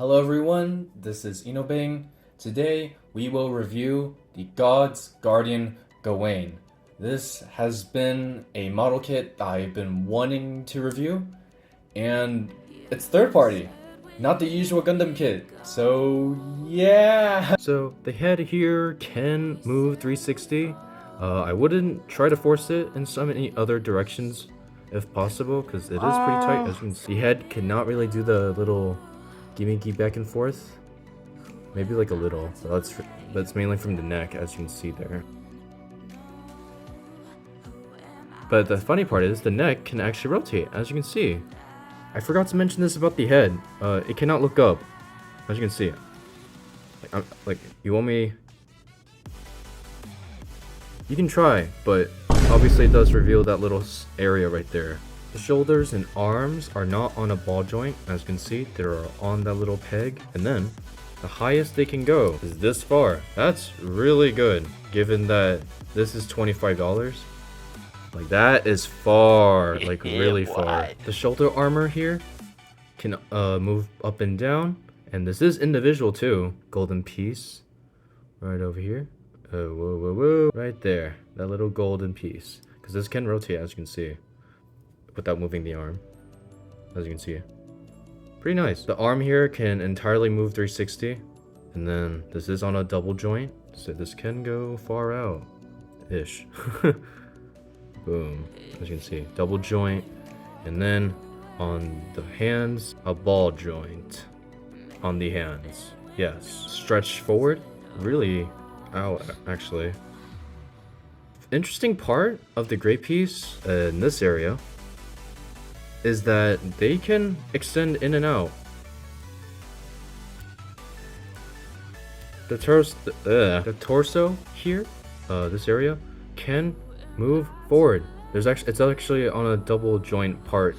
Hello everyone, this is Inobang. Today we will review the God's Guardian Gawain. This has been a model kit that I've been wanting to review, and it's third party, not the usual Gundam kit, so yeah! So the head here can move 360. I wouldn't try to force it in so many other directions if possible, because it is pretty tight. As you can see, the head cannot really do the little gimmicky back and forth. Maybe like a little, but that's mainly from the neck, as you can see there. But the funny part is the neck can actually rotate, as you can see. I forgot to mention this about the head. It cannot look up, as you can see. Like you want me? You can try, but obviously it does reveal that little area right there. The shoulders and arms are not on a ball joint, as you can see. They're on that little peg. And then, the highest they can go is this far. That's really good, given that this is $25. Like, that is far, like really far. The shoulder armor here can move up and down. And this is individual too. Golden piece right over here. Whoa, whoa, whoa. Right there, that little golden piece. Because this can rotate, as you can see, without moving the arm, as you can see. Pretty nice. The arm here can entirely move 360, and then this is on a double joint, so this can go far out ish. Boom, as you can see, double joint. And then on the hands, a ball joint on the hands. Yes, stretch forward, really out actually. Interesting part of the gray piece in this area is that they can extend in and out. The torso here, this area, can move forward. It's actually on a double joint part,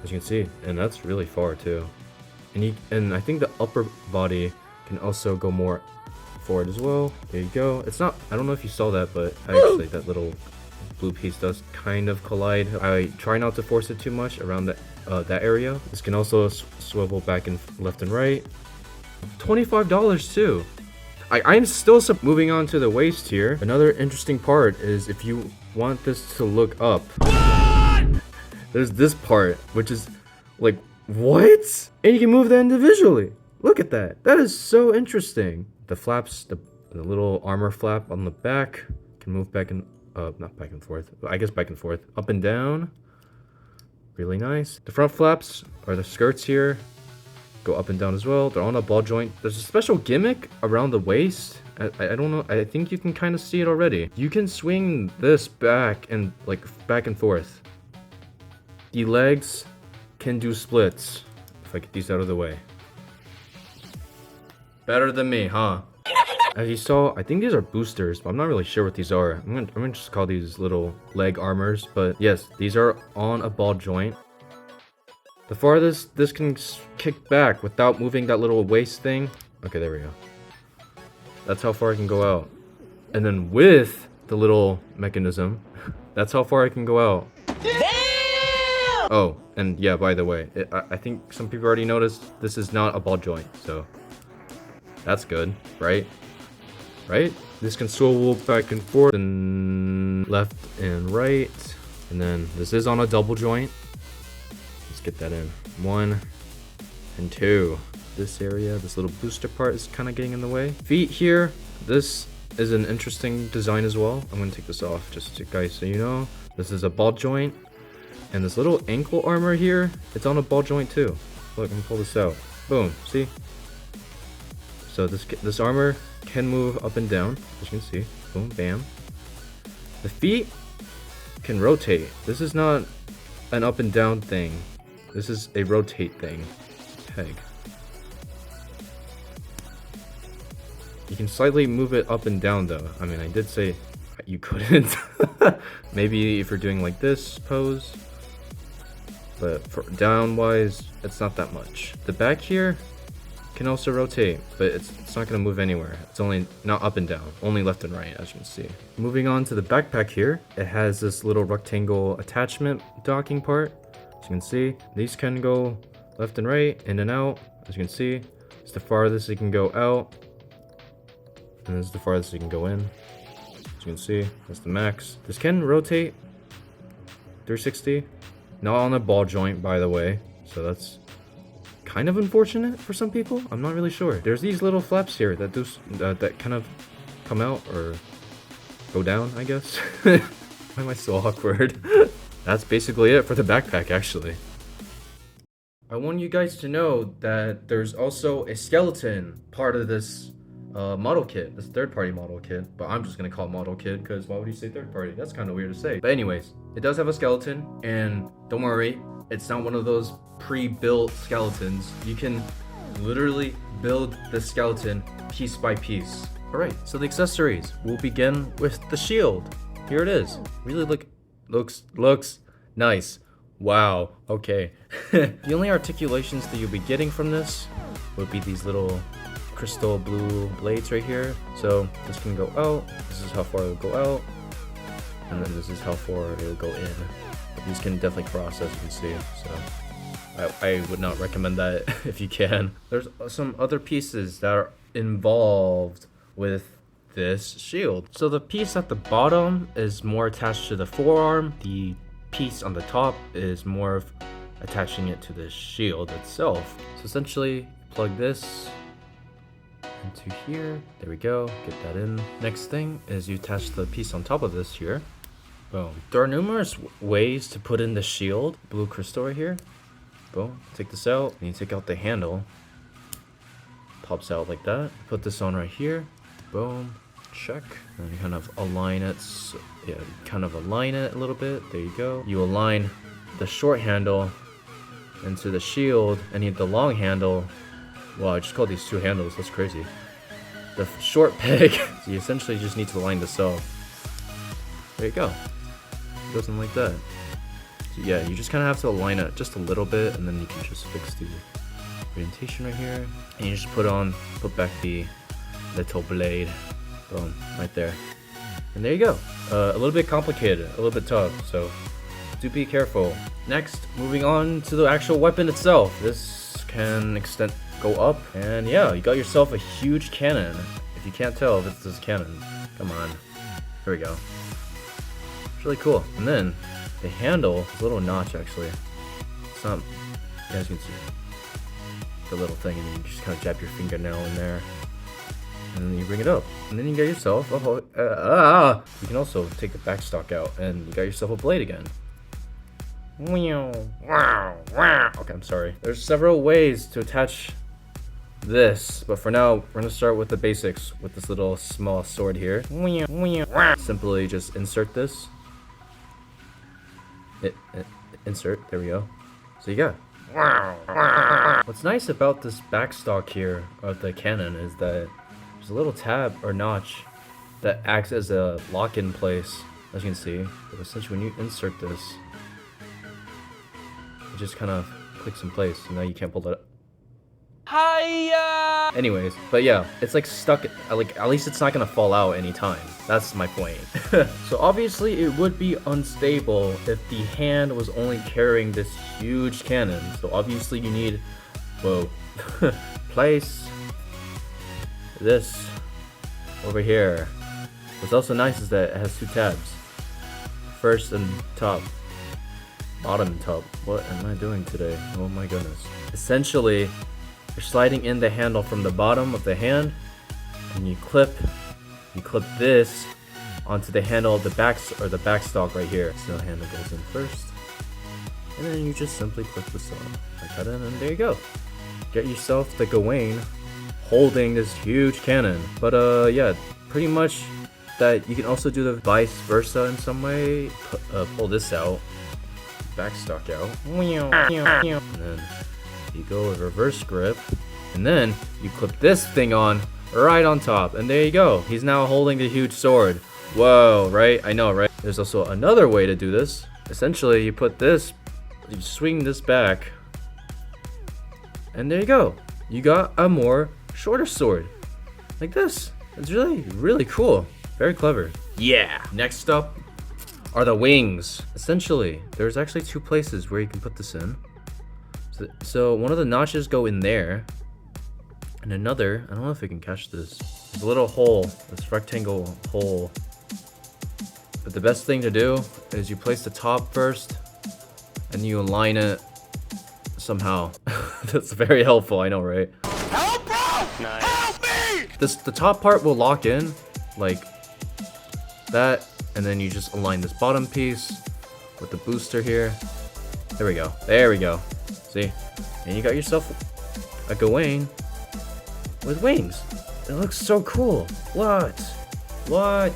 as you can see, and that's really far too. And I think the upper body can also go more forward as well. There you go. It's not, I don't know if you saw that, but actually that little blue piece does kind of collide. I try not to force it too much around that area. This can also swivel back and left and right. $25 too. I'm still moving on to the waist here. Another interesting part is if you want this to look up, there's this part, which is like, what? And you can move that individually. Look at that. That is so interesting. The flaps, the little armor flap on the back can move back and not back and forth, but I guess back and forth, up and down. Really nice. The front flaps, or the skirts here, go up and down as well. They're on a ball joint. There's a special gimmick around the waist. I don't know. I think you can kind of see it already. You can swing this back and back and forth. The legs can do splits. If I get these out of the way. Better than me, huh? As you saw, I think these are boosters, but I'm not really sure what these are. I'm gonna just call these little leg armors, but yes, these are on a ball joint. The farthest this can kick back without moving that little waist thing. Okay, there we go. That's how far I can go out. And then with the little mechanism, that's how far I can go out. Damn! Oh, and yeah, by the way, I think some people already noticed this is not a ball joint, so that's good, right? Right? This can swivel back and forth and left and right. And then this is on a double joint. Let's get that in. 1 and 2. This area, this little booster part is kind of getting in the way. Feet here. This is an interesting design as well. I'm going to take this off just to guys so you know. This is a ball joint. And this little ankle armor here, it's on a ball joint too. Look, I'm going to pull this out. Boom. See? So this armor can move up and down, as you can see. Boom, bam. The feet can rotate. This is not an up and down thing. This is a rotate thing. Peg. You can slightly move it up and down though. I mean, I did say you couldn't. Maybe if you're doing like this pose. But for down-wise, it's not that much. The back here can also rotate, but it's not going to move anywhere. It's only not up and down, only left and right, as you can see. Moving on to the backpack here, it has this little rectangle attachment docking part. As you can see, these can go left and right, in and out, As you can see, it's the farthest it can go out, and this is the farthest it can go in. As you can see, that's the max. This can rotate 360, not on a ball joint, by the way, so that's kind of unfortunate for some people. I'm not really sure. There's these little flaps here that do that kind of come out or go down, I guess. Why am I so awkward? That's basically it for the backpack, actually. I want you guys to know that there's also a skeleton part of this model kit, this third-party model kit, but I'm just gonna call it model kit because why would you say third-party? That's kind of weird to say. But anyways, it does have a skeleton, and don't worry, it's not one of those pre-built skeletons. You can literally build the skeleton piece by piece. All right, so the accessories. We'll begin with the shield. Here it is. Really looks nice. Wow. Okay. The only articulations that you'll be getting from this would be these little crystal blue blades right here. So this can go out. This is how far it'll go out, and then this is how far it'll go in. But these can definitely cross, as you can see. So I would not recommend that if you can. There's some other pieces that are involved with this shield. So the piece at the bottom is more attached to the forearm. The piece on the top is more of attaching it to the shield itself. So essentially, plug this into here. There we go. Get that in. Next thing is you attach the piece on top of this here. Boom. There are numerous ways to put in the shield. Blue crystal right here. Boom. Take this out. And you take out the handle. Pops out like that. Put this on right here. Boom. Check. And you kind of align it. So, yeah, kind of align it a little bit. There you go. You align the short handle into the shield, and you need the long handle. Wow, I just called these two handles. That's crazy. The short peg. So you essentially just need to line this up. There you go. It goes in like that. So yeah, you just kind of have to align it just a little bit, and then you can just fix the orientation right here. And you just put back the little blade. Boom, right there. And there you go. A little bit complicated, a little bit tough, so do be careful. Next, moving on to the actual weapon itself. This can go up, and yeah, you got yourself a huge cannon. If you can't tell if it's this cannon, come on. Here we go. It's really cool. And then the handle is a little notch, actually. It's not, you guys can see the little thing, and then you just kind of jab your fingernail in there. And then you bring it up, and then you got yourself you can also take the backstock out, and you got yourself a blade again. Okay, I'm sorry. There's several ways to attach this, but for now, we're gonna start with the basics with this little small sword here. Simply just insert this. Insert, there we go. So you got. What's nice about this backstock here of the cannon is that there's a little tab or notch that acts as a lock-in place, as you can see. But essentially, when you insert this, it just kind of clicks in place, and now you can't pull it up. Hiya! Anyways, but yeah, it's like stuck, like at least it's not gonna fall out anytime. That's my point. So obviously it would be unstable if the hand was only carrying this huge cannon. So obviously you need, whoa, place this over here. What's also nice is that it has two tabs. First and top. Bottom and top. What am I doing today? Oh my goodness. Essentially, you're sliding in the handle from the bottom of the hand, and you clip this onto the handle of the backstock right here. So the handle goes in first, and then you just simply clip this on like that, and there you go. Get yourself the Gawain holding this huge cannon. But yeah, pretty much that you can also do the vice versa in some way. Pull this out, backstock out, and then you go with reverse grip, and then you clip this thing on right on top, and there you go. He's now holding the huge sword. Whoa, right? I know, right? There's also another way to do this. Essentially, you swing this back, and there you go. You got a more shorter sword, like this. It's really, really cool. Very clever. Yeah. Next up are the wings. Essentially, there's actually two places where you can put this in. So one of the notches go in there, and another, I don't know if we can catch this. There's a little hole, this rectangle hole. But the best thing to do is you place the top first, and you align it somehow. That's very helpful, I know, right? Help, bro! Nice. Help me! The top part will lock in, like that, and then you just align this bottom piece with the booster here. There we go. There we go. See? And you got yourself a Gawain with wings. It looks so cool. What? What?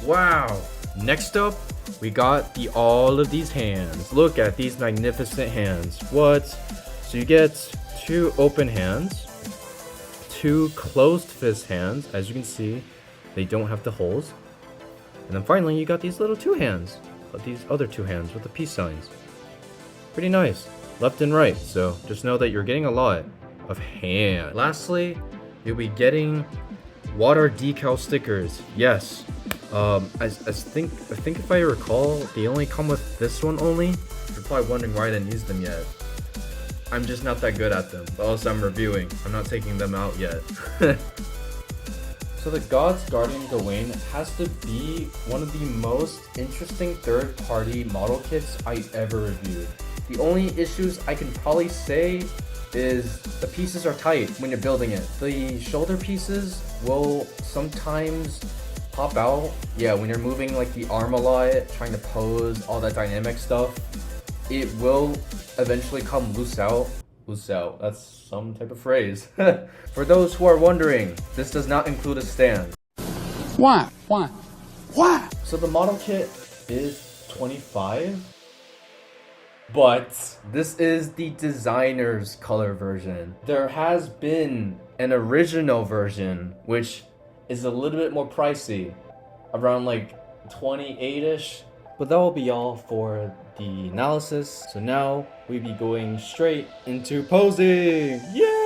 Wow. Next up, we got all of these hands. Look at these magnificent hands. What? So you get 2 open hands, 2 closed fist hands. As you can see, they don't have the holes. And then finally, you got these little 2 hands. These other 2 hands with the peace signs. Pretty nice. Left and right. So just know that you're getting a lot of hand. Lastly, you'll be getting Water Decal stickers. Yes. I think if I recall, they only come with this one only. You're probably wondering why I didn't use them yet. I'm just not that good at them. But also I'm reviewing. I'm not taking them out yet. So the God's Guardian Gawain has to be one of the most interesting third-party model kits I ever reviewed. The only issues I can probably say is the pieces are tight when you're building it. The shoulder pieces will sometimes pop out. Yeah, when you're moving like the arm a lot, trying to pose, all that dynamic stuff, it will eventually come loose out. Loose out, that's some type of phrase. For those who are wondering, this does not include a stand. Why? Why? Why? So the model kit is $25, but this is the designer's color version. There has been an original version, which is a little bit more pricey, around like 28-ish. But that will be all for the analysis. So now we be going straight into posing. Yeah!